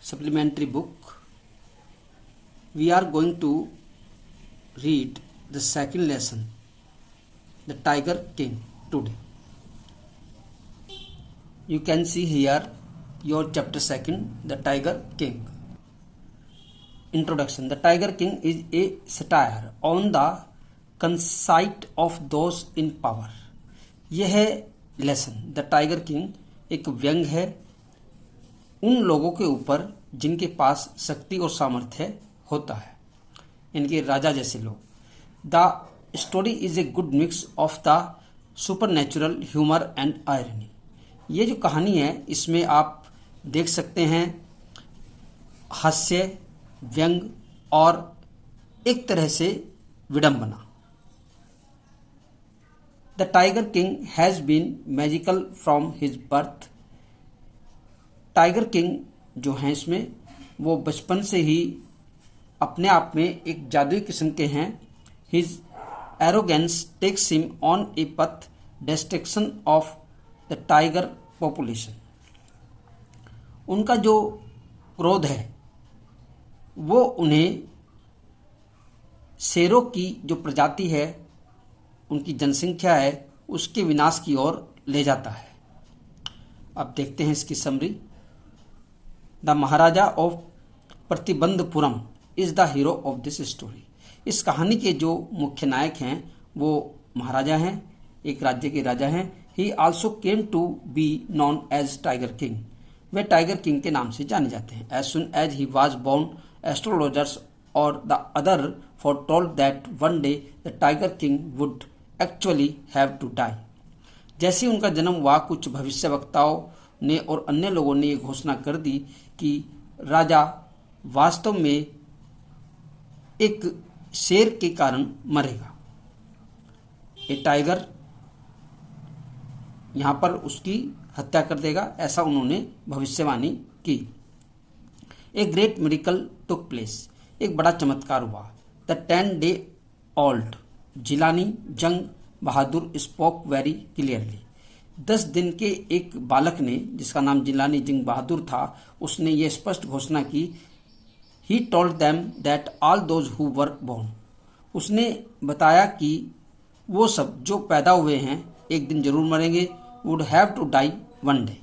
supplementary book. We are going to read the second lesson, the Tiger King, today. You can see here your chapter 2, the Tiger King. Introduction. The Tiger King is a satire on the conceit of those in power. यह है lesson, the tiger king एक व्यंग है उन लोगों के ऊपर जिनके पास शक्ति और सामर्थ्य होता है, इनके राजा जैसे लोग. The story is a good mix of the supernatural humour and irony. ये जो कहानी है इसमें आप देख सकते हैं हास्य, व्यंग और एक तरह से विडंबना. The tiger king has been magical from his birth. Tiger king जो हैं इसमें वो बचपन से ही अपने आप में एक जादुई किस्म के हैं. His arrogance takes him on a path destruction of the tiger population. उनका जो क्रोध है वो उन्हें शेरों की जो प्रजाति है, उनकी जनसंख्या है, उसके विनाश की ओर ले जाता है. अब देखते हैं इसकी summary. The Maharaja of Pratibandapuram is the hero of this story. इस कहानी के जो मुख्य नायक हैं वो महाराजा हैं, एक राज्य के राजा हैं. He also came to be known as tiger king. वे टाइगर किंग के नाम से जाने जाते हैं. As soon as he was born, astrologers और the other foretold that one day the tiger king would actually have to die. जैसे उनका जन्म हुआ, कुछ भविष्यवक्ताओं ने और अन्य लोगों ने ये घोषणा कर दी कि राजा वास्तव में एक शेर के कारण मरेगा. ये टाइगर यहाँ पर उसकी हत्या कर देगा, ऐसा उन्होंने भविष्यवाणी की. A great miracle took place. एक बड़ा चमत्कार हुआ. द 10-day-old जिलानी जंग बहादुर स्पोक वेरी क्लियरली. 10 दिन के एक बालक ने, जिसका नाम जिलानी जंग बहादुर था, उसने ये स्पष्ट घोषणा की. He told them that all those who were born. उसने बताया कि वो सब जो पैदा हुए हैं एक दिन जरूर मरेंगे. Would have to die one day.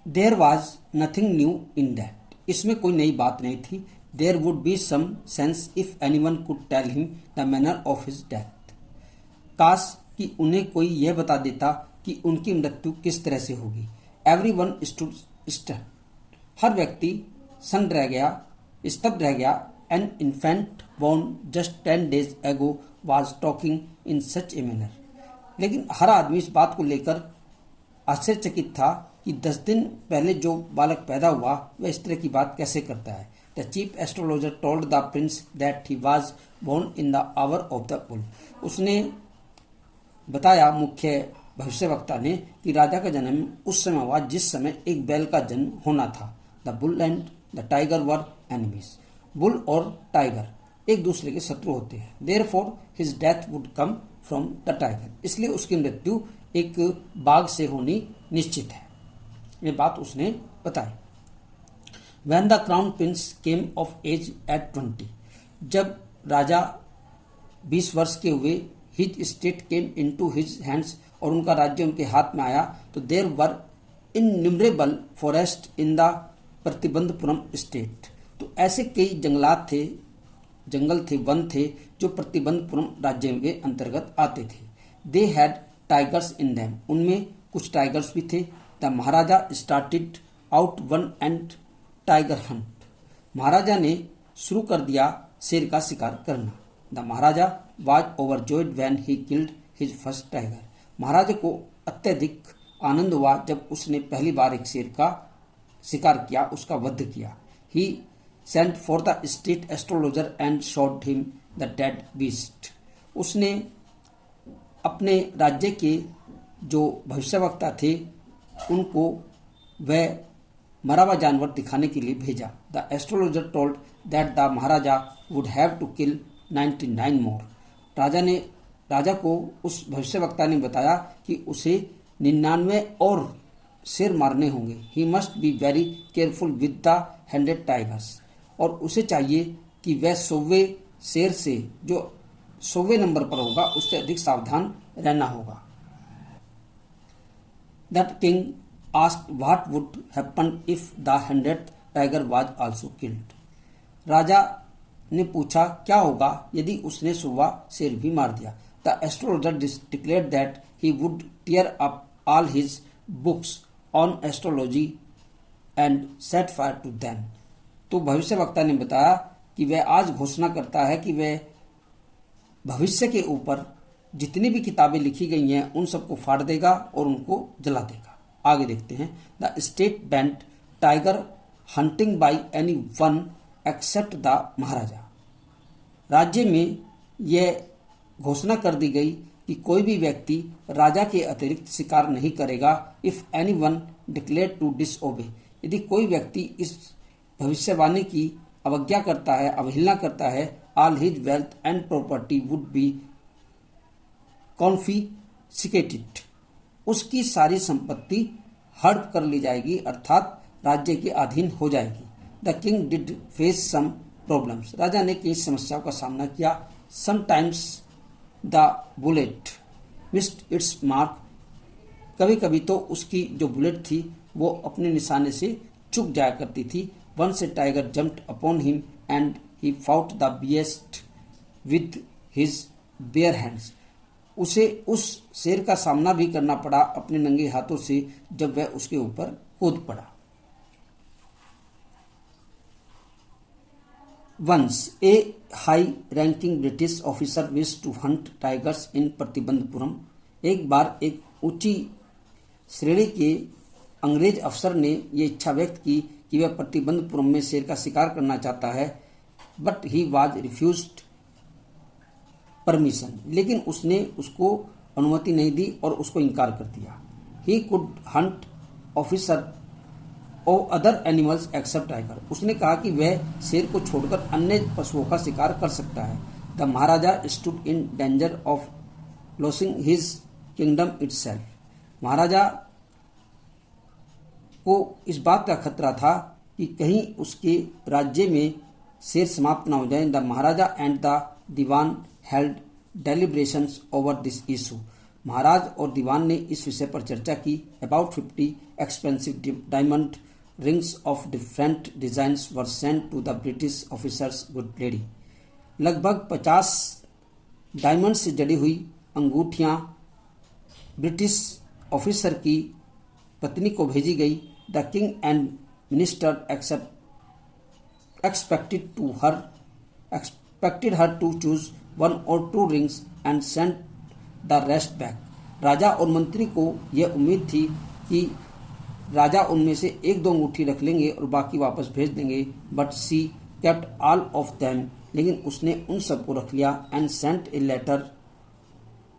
There was nothing new in that. इसमें कोई नई बात नहीं थी. There would be some sense if anyone could tell him the manner of his death. काश कि उन्हें कोई यह बता देता कि उनकी मृत्यु किस तरह से होगी. Every one stood stun. हर व्यक्ति स्तब्ध रह गया. An infant born just 10 days ago was talking in such a manner. लेकिन हर आदमी इस बात को लेकर आश्चर्यचकित था कि 10 दिन पहले जो बालक पैदा हुआ वह इस तरह की बात कैसे करता है. The chief astrologer told the prince that he was born in the hour of the bull. उसने बताया, मुख्य भविष्यवक्ता ने, कि राजा का जन्म उस समय हुआ जिस समय एक बैल का जन्म होना था. The bull and the tiger were enemies. Bull और टाइगर एक दूसरे के शत्रु होते हैं. Therefore his death would come from the tiger. इसलिए उसकी मृत्यु एक बाघ से होनी निश्चित है. ये बात उसने बताई. When the crown prince came of age at 20. जब राजा 20 वर्ष के हुए, his state came into his hands, और उनका राज्य उनके हाथ में आया, तो there were innumerable forests in the Pratibandapuram state. तो ऐसे कई जंगल थे, वन थे जो प्रतिबंधपुरम राज्य के अंतर्गत आते थे. They had tigers in them. उनमें कुछ टाइगर्स भी थे. The maharaja started out one and tiger hunt. महाराजा ने शुरू कर दिया शेर का शिकार करना. The maharaja was overjoyed when he killed his first tiger. महाराजा को अत्यधिक आनंद हुआ जब उसने पहली बार एक शेर का शिकार किया, उसका वध किया. He sent for the state astrologer and shot him the dead beast. उसने अपने राज्य के जो भविष्यवक्ता थे उनको वह मरा हुआ जानवर दिखाने के लिए भेजा. The astrologer told that the maharaja would have to kill 99 more. राजा को उस भविष्यवक्ता ने बताया कि उसे 99 और शेर मारने होंगे। He must be very careful with the 100 tigers, और उसे चाहिए कि वह 100वें शेर से, जो 100वें नंबर पर होगा, उससे अधिक सावधान रहना होगा। That king asked what would happen if the 100th tiger was also killed. राजा ने पूछा क्या होगा यदि उसने 100वां शेर भी मार दिया। The astrologer declared that he would tear up all his books on astrology and set fire to them. तो भविष्यवक्ता ने बताया कि वह आज घोषणा करता है कि वह भविष्य के ऊपर जितनी भी किताबें लिखी गई हैं उन सबको फाड़ देगा और उनको जला देगा। आगे देखते हैं। The state banned tiger hunting by anyone except the maharaja. राज्य में यह घोषणा कर दी गई कि कोई भी व्यक्ति राजा के अतिरिक्त शिकार नहीं करेगा। If anyone declare to disobey, यदि कोई व्यक्ति इस भविष्यवाणी की अवज्ञा करता है, अवहेलना करता है, all his wealth and property would be confiscated, उसकी सारी संपत्ति हड़प कर ली जाएगी, अर्थात राज्य के अधीन हो जाएगी। The king did face some problems, राजा ने कई समस्याओं का सामना किया। Sometimes the bullet missed its mark, कभी कभी तो उसकी जो बुलेट थी वो अपने निशाने से चूक जाया करती थी। Once a tiger jumped upon him and he fought the beast with his bare hands, उसे उस शेर का सामना भी करना पड़ा अपने नंगे हाथों से जब वह उसके ऊपर कूद पड़ा। Once a high-ranking British officer wished to hunt tigers in Pratibandapuram. एक बार एक ऊंची श्रेणी के अंग्रेज अफसर ने ये इच्छा व्यक्त की कि वह प्रतिबंधपुरम में शेर का शिकार करना चाहता है, but he was refused permission, लेकिन उसने उसको अनुमति नहीं दी और उसको इनकार कर दिया। ही कुड हंट ऑफिसर और अदर एनिमल्स एक्सेप्ट टाइगर, उसने कहा कि वह शेर को छोड़कर अन्य पशुओं का शिकार कर सकता है। The maharaja stood in danger of losing his kingdom itself, महाराजा को इस बात का खतरा था कि कहीं उसके राज्य में शेर समाप्त न हो जाए। The maharaja and the dewan held deliberations over this issue, महाराज और दीवान ने इस विषय पर चर्चा की। About 50 expensive diamond rings of different designs were sent to the British officers good lady, लगभग 50 डायमंड से जड़ी हुई अंगूठियां ब्रिटिश ऑफिसर की पत्नी को भेजी गई। The king and minister expected her to choose 1 or 2 rings and send the rest back, राजा और मंत्री को यह उम्मीद थी कि राजा उनमें से 1-2 अंगूठी रख लेंगे और बाकी वापस भेज देंगे। But she kept all of them, लेकिन उसने उन सबको रख लिया। And sent a letter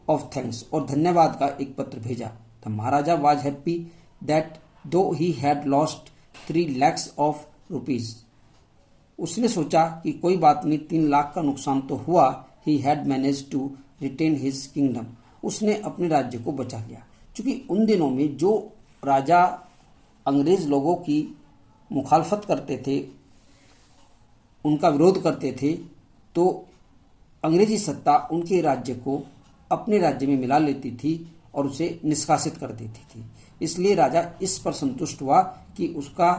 of thanks, और धन्यवाद का एक पत्र भेजा। The maharaja was happy that though he had lost 3 lakhs of rupees, उसने सोचा कि कोई बात नहीं, 3 लाख का नुकसान तो हुआ। He had manage to retain his kingdom, उसने अपने राज्य को बचा लिया। क्योंकि उन दिनों में जो राजा अंग्रेज लोगों की मुखालफत करते थे, उनका विरोध करते थे, तो अंग्रेजी सत्ता उनके राज्य को अपने राज्य में मिला लेती थी और उसे निष्कासित कर देती थी। इसलिए राजा इस पर संतुष्ट हुआ कि उसका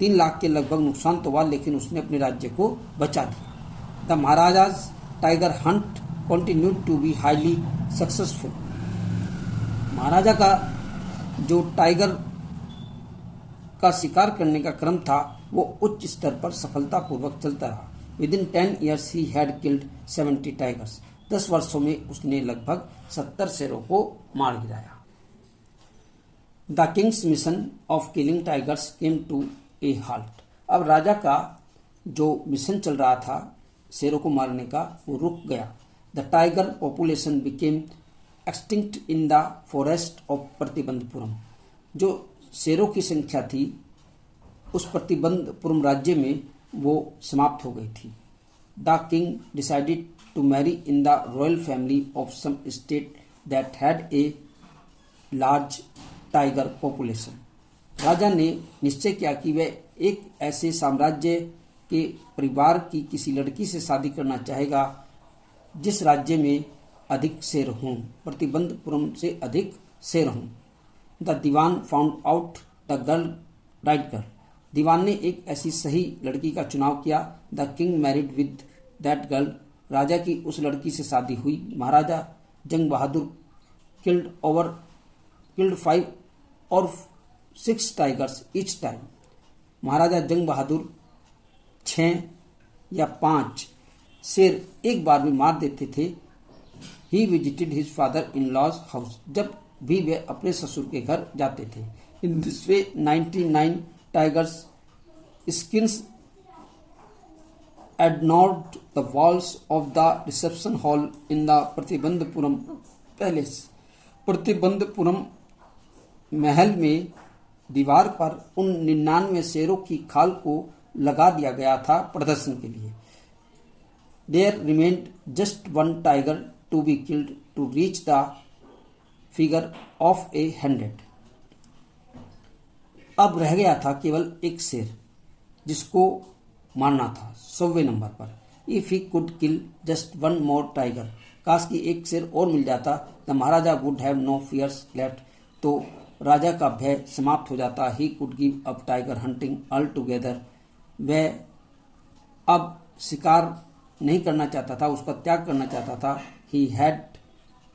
3 लाख के लगभग नुकसान तो हुआ, लेकिन उसने अपने राज्य को बचा दिया। The maharaja's tiger hunt continued to be highly successful, महाराजा का जो टाइगर का शिकार करने का क्रम था वो उच्च स्तर पर सफलतापूर्वक चलता रहा। With in 10 years he had killed 70 tigers, 10 वर्षों में उसने लगभग 70 शेरों को मार गिराया। The king's mission of killing tigers came to a halt, अब राजा का जो मिशन चल रहा था शेरों को मारने का वो रुक गया। The tiger population became extinct in the forest of Pratibandapuram, जो शेरों की संख्या थी उस प्रतिबंधपुरम राज्य में वो समाप्त हो गई थी। The king decided to marry in the royal family of some state that had a large tiger population. राजा ने निश्चय किया कि वह एक ऐसे साम्राज्य के परिवार की किसी लड़की से शादी करना चाहेगा जिस राज्य में अधिक शेर हों, प्रतिबंधपुरम से अधिक शेर हों। The dewan found out the girl right girl. दीवान ने एक ऐसी सही लड़की का चुनाव किया। The king married with that girl. राजा की उस लड़की से शादी हुई। महाराजा जंग बहादुर किल्ड 5 और 6 टाइगर्स ईच टाइम। महाराजा जंग बहादुर 6 या 5 शेर एक बार में मार देते थे। He visited his father in law's house. जब भी वे अपने ससुर के घर जाते थे। In this way 99 tigers skins adorned the walls of the reception hall in the Pratibandhapuram palace. Pratibandhapuram महल में दीवार पर उन 99 शेरों की खाल को लगा दिया गया था प्रदर्शन के लिए। There remained just one tiger to be killed to reach the figure of 100। अब रह गया था केवल एक शेर जिसको मारना था 100वें नंबर पर। If he could kill just one more tiger. काश की एक शेर और मिल जाता। The maharaja would have no fears left. तो राजा का भय समाप्त हो जाता। He could give up tiger hunting altogether. वह अब शिकार नहीं करना चाहता था, उसका त्याग करना चाहता था। He had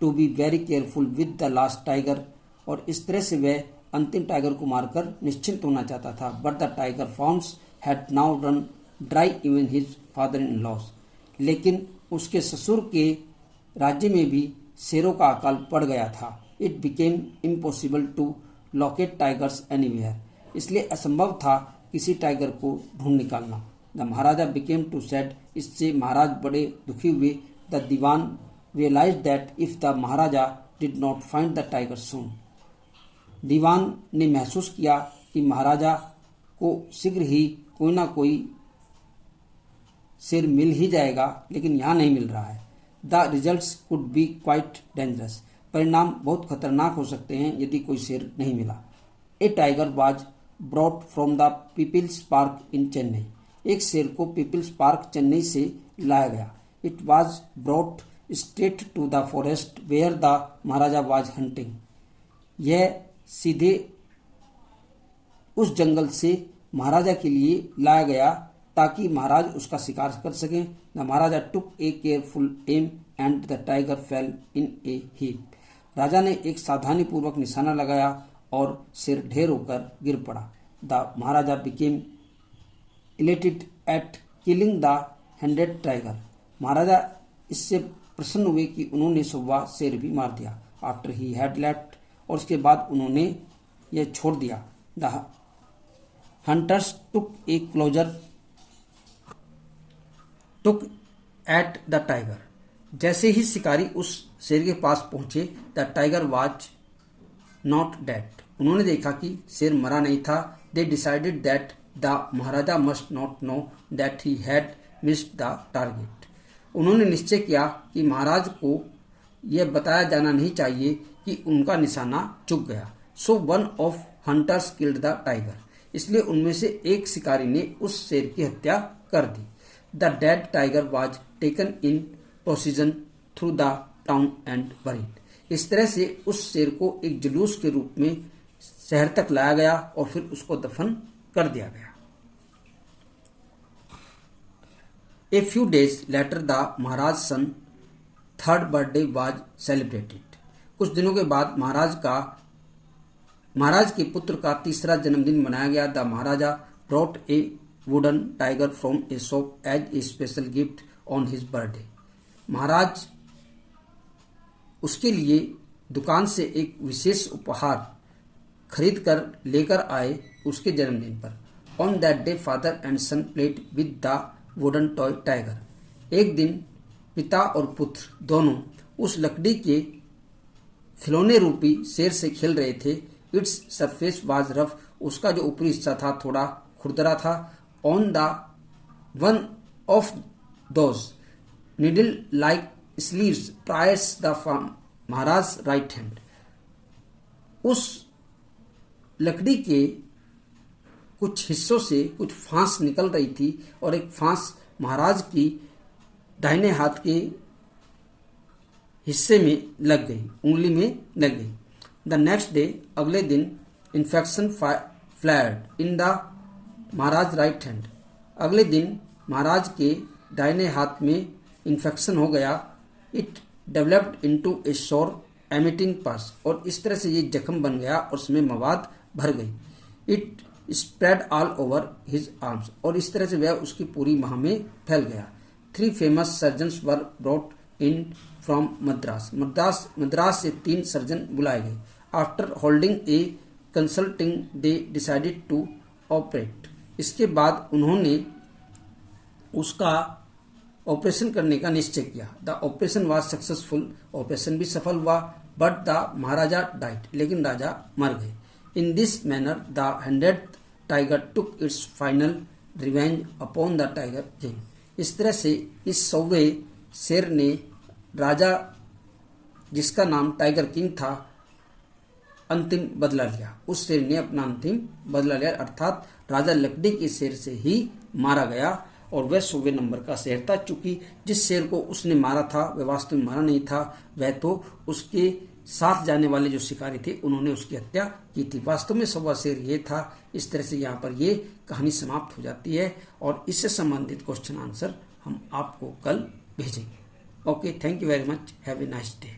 to be very careful with the last tiger. और इस तरह से वह अंतिम टाइगर को मारकर निश्चिंत होना चाहता था। But the tiger founds had now run dry even his father in law's. लेकिन उसके ससुर के राज्य में भी शेरों का अकाल पड़ गया था। It became impossible to locate tigers anywhere. इसलिए असंभव था किसी टाइगर को ढूंढ निकालना। The maharaja became too sad. इससे महाराज बड़े दुखी हुए। The dewan realise that if the maharaja did not find the tiger soon. दीवान ने महसूस किया कि महाराजा को शीघ्र ही कोई ना कोई शेर मिल ही जाएगा, लेकिन यहाँ नहीं मिल रहा है। The results could be quite dangerous. परिणाम बहुत खतरनाक हो सकते हैं यदि कोई शेर नहीं मिला। A tiger was brought from the People's Park in Chennai. एक शेर को पीपल्स पार्क चेन्नई से लाया गया। It was brought straight to the forest where the maharaja was hunting. यह सीधे उस जंगल से महाराजा के लिए लाया गया ताकि महाराज उसका शिकार कर सकें। The maharaja took a careful aim and the tiger fell in a heap. राजा ने एक सावधानी पूर्वक निशाना लगाया और शेर ढेर होकर गिर पड़ा। The maharaja became elated at killing the 100 tiger. महाराजा इससे प्रसन्न हुए कि उन्होंने 100वां शेर भी मार दिया। After he had left. और उसके बाद उन्होंने यह छोड़ दिया। The hunters took a closer took at the tiger. जैसे ही शिकारी उस शेर के पास पहुंचे, the tiger was not dead. उन्होंने देखा कि शेर मरा नहीं था। They decided that the maharaja must not know that he had missed the target. उन्होंने निश्चय किया कि महाराज को यह बताया जाना नहीं चाहिए कि उनका निशाना चूक गया। So one of hunters killed the tiger. इसलिए उनमें से एक शिकारी ने उस शेर की हत्या कर दी। The dead tiger was taken in procession through the town and buried. इस तरह से उस शेर को एक जुलूस के रूप में शहर तक लाया गया और फिर उसको दफन कर दिया गया। A few days later the Maharaj son 3rd birthday was celebrated. कुछ दिनों के बाद महाराज के पुत्र का 3रा जन्मदिन मनाया गया। The maharaja brought a wooden tiger from a shop as a special gift on his birthday. महाराज उसके लिए दुकान से एक विशेष उपहार खरीद कर लेकर आए उसके जन्मदिन पर। On that day father and son played with the wooden toy tiger. एक दिन पिता और पुत्र दोनों उस लकड़ी के खिलौने रूपी शेर से खेल रहे थे। Its surface was rough. उसका जो ऊपरी हिस्सा था थोड़ा खुरदरा था। On the one of those needle like sleeves priors the Maharaj right hand. उस लकड़ी के कुछ हिस्सों से कुछ फांस निकल रही थी और एक फांस महाराज की दाहिने हाथ के हिस्से में लग गई, उंगली में लग गई। द नेक्स्ट डे, अगले दिन, infection fled in the Maharaj right hand. अगले दिन महाराज के दाहिने हाथ में इन्फेक्शन हो गया। इट डेवलप्ड इनटू ए सोर एमिटिंग पस, और इस तरह से ये जख्म बन गया और उसमें मवाद भर गई। It spread all over his arms, और इस तरह से वह उसकी पूरी बाह में फैल गया। 3 famous surgeons were brought in from Madras से 3 सर्जन बुलाए गए। After holding a consulting they decided to operate. इसके बाद उन्होंने उसका ऑपरेशन करने का निश्चय किया। The operation was successful, operation भी सफल हुआ। बट द महाराजा डाइड, लेकिन राजा मर गए। In this manner the 100th tiger took its final revenge upon the tiger king. इस तरह से इस 100वें शेर ने राजा, जिसका नाम टाइगर किंग था, अंतिम बदला लिया। उस शेर ने अपना अंतिम बदला लिया, अर्थात राजा लकड़ी के शेर से ही मारा गया। और वह 100वें नंबर का शेर था। चूंकि जिस शेर को उसने मारा था वह वास्तव में मारा नहीं था, वह तो उसके साथ जाने वाले जो शिकारी थे उन्होंने उसकी हत्या की थी। वास्तव में 100वां शेर ये था। इस तरह से यहाँ पर ये कहानी समाप्त हो जाती है और इससे संबंधित क्वेश्चन आंसर हम आपको कल भेजेंगे। Okay, thank you very much, have a nice day.